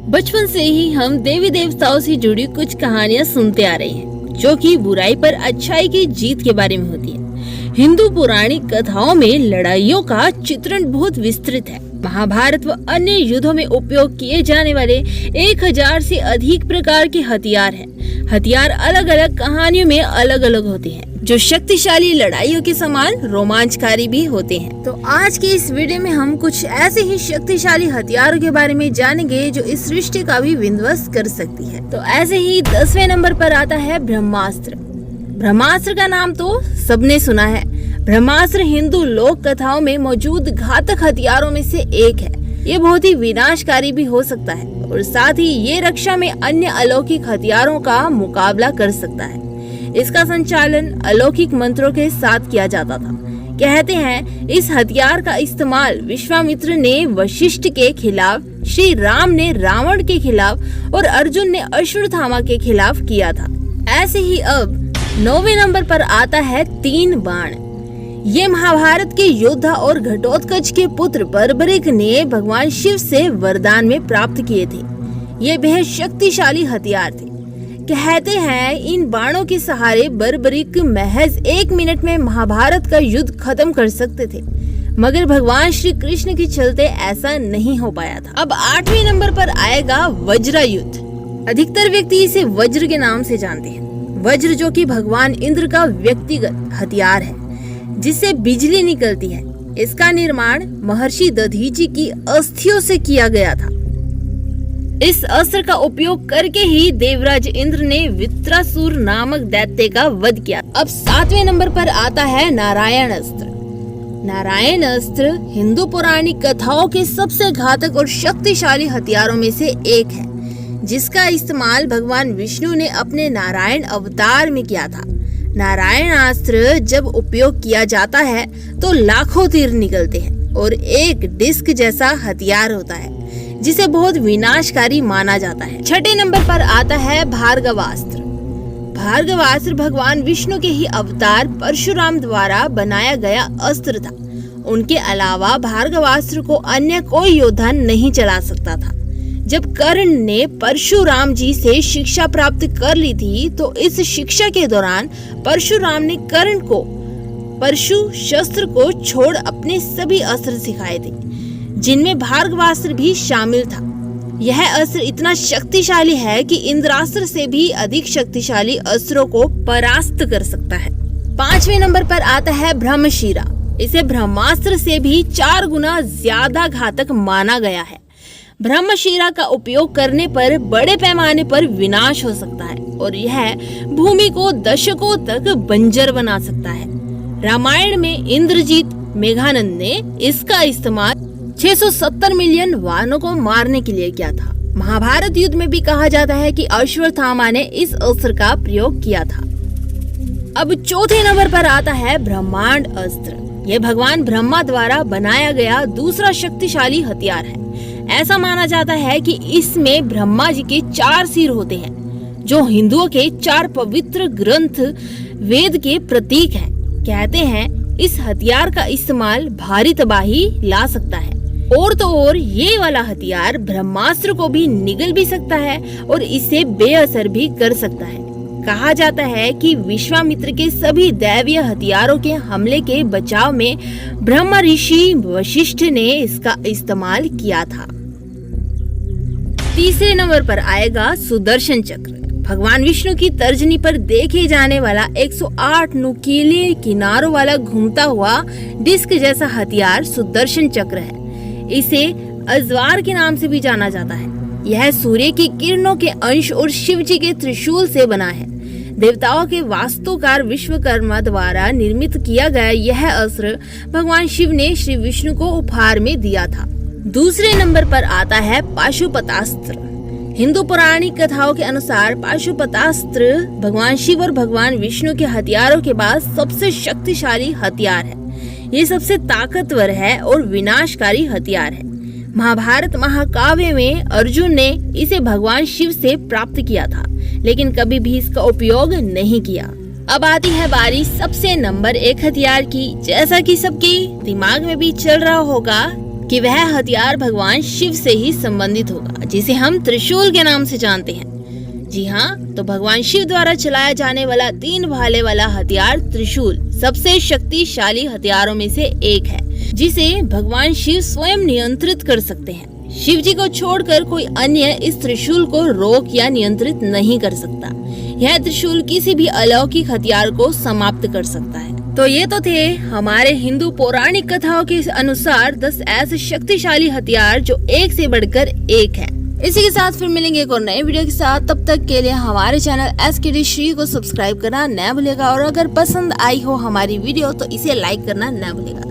बचपन से ही हम देवी देवताओं से जुड़ी कुछ कहानियां सुनते आ रहे हैं, जो कि बुराई पर अच्छाई की जीत के बारे में होती है। हिंदू पौराणिक कथाओं में लड़ाइयों का चित्रण बहुत विस्तृत है। महाभारत व अन्य युद्धों में उपयोग किए जाने वाले 1000 से अधिक प्रकार के हथियार हैं। हथियार अलग अलग कहानियों में अलग अलग होते हैं, जो शक्तिशाली लड़ाइयों के समान रोमांचकारी भी होते हैं। तो आज की इस वीडियो में हम कुछ ऐसे ही शक्तिशाली हथियारों के बारे में जानेंगे जो इस सृष्टि का भी विध्वंस कर सकती है। तो ऐसे ही 10वें नंबर पर आता है ब्रह्मास्त्र। ब्रह्मास्त्र का नाम तो सबने सुना है। ब्रह्मास्त्र हिंदू लोक कथाओं में मौजूद घातक हथियारों में से एक है। ये बहुत ही विनाशकारी भी हो सकता है और साथ ही ये रक्षा में अन्य अलौकिक हथियारों का मुकाबला कर सकता है। इसका संचालन अलौकिक मंत्रों के साथ किया जाता था। कहते हैं इस हथियार का इस्तेमाल विश्वामित्र ने वशिष्ठ के खिलाफ, श्री राम ने रावण के खिलाफ और अर्जुन ने अश्वत्थामा के खिलाफ किया था। ऐसे ही अब 9वें नंबर पर आता है 3 बाण। ये महाभारत के योद्धा और घटोत्कच के पुत्र बर्बरिक ने भगवान शिव से वरदान में प्राप्त किए थे। ये बेहद शक्तिशाली हथियार थे। कहते हैं इन बाणों के सहारे बर्बरिक महज 1 मिनट में महाभारत का युद्ध खत्म कर सकते थे, मगर भगवान श्री कृष्ण के चलते ऐसा नहीं हो पाया था। अब 8वें नंबर पर आएगा वज्रायुध। अधिकतर व्यक्ति इसे वज्र के नाम से जानते हैं। वज्र जो कि भगवान इंद्र का व्यक्तिगत हथियार है, जिससे बिजली निकलती है। इसका निर्माण महर्षि दधीचि की अस्थियों से किया गया था। इस अस्त्र का उपयोग करके ही देवराज इंद्र ने वृत्रासुर नामक दैत्य का वध किया। अब 7वें नंबर पर आता है नारायण अस्त्र। नारायण अस्त्र हिंदू पौराणिक कथाओं के सबसे घातक और शक्तिशाली हथियारों में से एक है, जिसका इस्तेमाल भगवान विष्णु ने अपने नारायण अवतार में किया था। नारायण अस्त्र जब उपयोग किया जाता है तो लाखों तीर निकलते हैं और एक डिस्क जैसा हथियार होता है, जिसे बहुत विनाशकारी माना जाता है। 6ठे नंबर पर आता है भार्गवास्त्र। भार्गवास्त्र भगवान विष्णु के ही अवतार परशुराम द्वारा बनाया गया अस्त्र था। उनके अलावा भार्गवास्त्र को अन्य कोई योद्धा नहीं चला सकता था। जब कर्ण ने परशुराम जी से शिक्षा प्राप्त कर ली थी, तो इस शिक्षा के दौरान परशुराम ने कर्ण को परशु शस्त्र को छोड़ अपने सभी अस्त्र सिखाए थे, जिनमें भार्गवास्त्र भी शामिल था। यह अस्त्र इतना शक्तिशाली है कि इंद्रास्त्र से भी अधिक शक्तिशाली अस्त्रों को परास्त कर सकता है। 5वें नंबर पर आता है ब्रह्मशिरा। इसे ब्रह्मास्त्र से भी 4 गुना ज्यादा घातक माना गया है। ब्रह्मशिरा का उपयोग करने पर बड़े पैमाने पर विनाश हो सकता है और यह भूमि को दशकों तक बंजर बना सकता है। रामायण में इंद्रजीत मेघानंद ने इसका इस्तेमाल 670 मिलियन वानरों को मारने के लिए किया था। महाभारत युद्ध में भी कहा जाता है कि अश्वत्थामा ने इस अस्त्र का प्रयोग किया था। अब 4थे नंबर पर आता है ब्रह्मांड अस्त्र। यह भगवान ब्रह्मा द्वारा बनाया गया दूसरा शक्तिशाली हथियार है। ऐसा माना जाता है कि इसमें ब्रह्मा जी के 4 सिर होते हैं, जो हिंदुओं के 4 पवित्र ग्रंथ वेद के प्रतीक हैं। कहते हैं इस हथियार का इस्तेमाल भारी तबाही ला सकता है। और तो और ये वाला हथियार ब्रह्मास्त्र को भी निगल भी सकता है और इसे बेअसर भी कर सकता है। कहा जाता है कि विश्वामित्र के सभी दैवीय हथियारों के हमले के बचाव में ब्रह्मा ऋषि वशिष्ठ ने इसका इस्तेमाल किया था। 3रे नंबर पर आएगा सुदर्शन चक्र। भगवान विष्णु की तर्जनी पर देखे जाने वाला 108 नुकीले किनारों वाला घूमता हुआ डिस्क जैसा हथियार सुदर्शन चक्र है। इसे अजवार के नाम से भी जाना जाता है। यह सूर्य की किरणों के अंश और शिव जी के त्रिशूल से बना है। देवताओं के वास्तुकार विश्वकर्मा द्वारा निर्मित किया गया यह अस्त्र भगवान शिव ने श्री विष्णु को उपहार में दिया था। 2रे नंबर पर आता है पाशुपतास्त्र। हिंदू पौराणिक कथाओं के अनुसार पाशुपतास्त्र भगवान शिव और भगवान विष्णु के हथियारों के बाद सबसे शक्तिशाली हथियार है। ये सबसे ताकतवर है और विनाशकारी हथियार है। महाभारत महाकाव्य में अर्जुन ने इसे भगवान शिव से प्राप्त किया था, लेकिन कभी भी इसका उपयोग नहीं किया। अब आती है बारी सबसे नंबर 1 हथियार की। जैसा कि सबके दिमाग में भी चल रहा होगा, कि वह हथियार भगवान शिव से ही संबंधित होगा, जिसे हम त्रिशूल के नाम से जानते हैं। जी हाँ, तो भगवान शिव द्वारा चलाया जाने वाला 3 भाले वाला हथियार त्रिशूल सबसे शक्तिशाली हथियारों में से एक है, जिसे भगवान शिव स्वयं नियंत्रित कर सकते हैं। शिव जी को छोड़कर कोई अन्य इस त्रिशूल को रोक या नियंत्रित नहीं कर सकता। यह त्रिशूल किसी भी अलौकिक हथियार को समाप्त कर सकता है। तो ये तो थे हमारे हिंदू पौराणिक कथाओं के अनुसार 10 ऐसे शक्तिशाली हथियार जो एक से बढ़कर एक है। इसी के साथ फिर मिलेंगे एक और नए वीडियो के साथ। तब तक के लिए हमारे चैनल SKD श्री को सब्सक्राइब करना न भूलिएगा, और अगर पसंद आई हो हमारी वीडियो तो इसे लाइक करना न भूलिएगा।